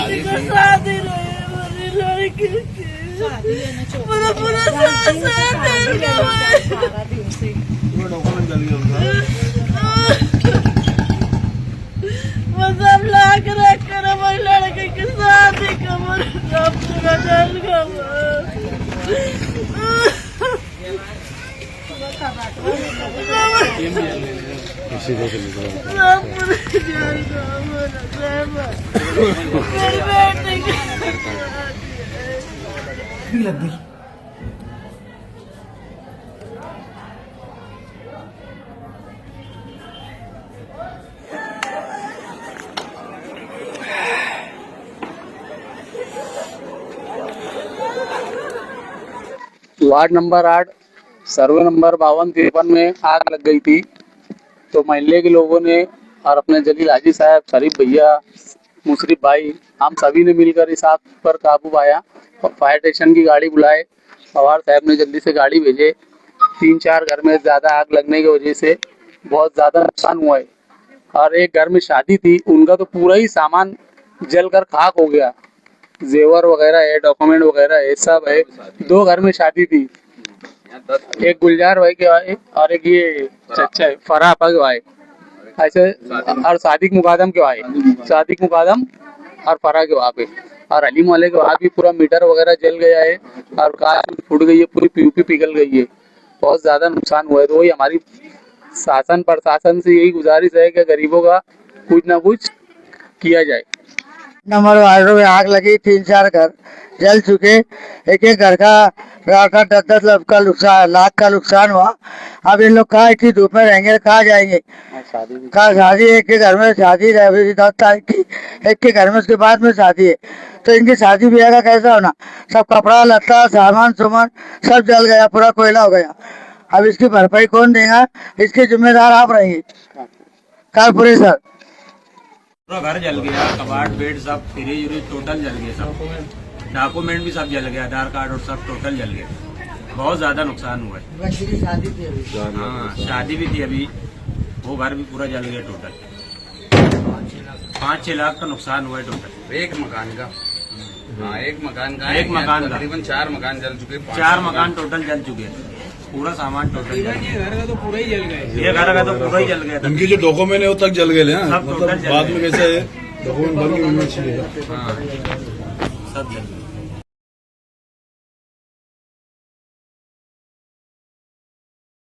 लड़की की शादी रही, मेरी लड़की की पूरा पूरा सब लाख रख कर हमारी लड़की की शादी का पूरा जल गया। लग गई। वार्ड नंबर 8 सर्वे नंबर 52-53 में आग लग गई थी। तो मोहल्ले के लोगों ने और अपने जलील हाजी साहब, शरीफ भैया, मुशरिफ भाई, हम सभी ने मिलकर इस आग पर काबू पाया और फायर स्टेशन की गाड़ी बुलाए। पवार साहब ने जल्दी से गाड़ी भेजे। 3-4 घर में ज़्यादा आग लगने की वजह से बहुत ज़्यादा नुकसान हुआ है। और एक घर में शादी थी, उनका तो पूरा ही सामान जलकर खाक हो गया। जेवर वगैरह है, डॉक्यूमेंट वगैरह है, सब है। 2 घर में शादी थी, एक गुलजार भाई के भाई और एक ये चचा है फराह के भाई, ऐसे और सादिक मुकादम के भाई, सादिक मुकादम और फराह के वहाँ पे और अली मोहल्ले के वहाँ भी पूरा मीटर वगैरह जल गया है और कार फूट गई है, पूरी पीयूपी पिघल गई है। बहुत ज्यादा नुकसान हुआ है। तो वही हमारी शासन प्रशासन से यही गुजारिश है कि गरीबों का कुछ ना कुछ किया जाए। नंबर वार्डों में आग लगी, 3-4 घर जल चुके। एक घर का 10-10 लाख का नुकसान हुआ। अब इन लोग कहाँ इतनी धूप में रहेंगे, कहाँ जाएंगे। कहाँ शादी, एक के घर में शादी 10 तारीख की, एक के घर में उसके बाद में शादी है। तो इनकी शादी ब्याह का कैसा होना। सब कपड़ा लत्ता सामान सुमान सब जल गया, पूरा कोयला हो गया। अब इसकी भरपाई कौन देगा, इसके जिम्मेदार आप रहेंगे कारपोरेशन। पूरा घर जल गया, कबाड़ बेड सब फ्रिज व्रिज टोटल जल गया, सब डॉक्यूमेंट भी सब जल गया, आधार कार्ड और सब टोटल जल गया। बहुत ज्यादा नुकसान हुआ है। शादी थी अभी, हाँ शादी भी थी अभी, वो घर भी पूरा जल गया टोटल। 5-6 लाख का नुकसान हुआ है टोटल एक मकान का। हाँ एक मकान का, एक मकान का तकरीबन 4 मकान जल चुके। 4 मकान टोटल जल चुके हैं। पूरा सामान टोटल जल गया। ये घर का तो पूरा ही जल गया। ये घर का तो पूरा ही जल गया था। उनकी जो डॉक्यूमेंट है वो तक जल गए हैं। सब मतलब टोटल जल बाद गए। में कैसे है डॉक्यूमेंट बन के मिलना चाहिए। हाँ सब जल गया।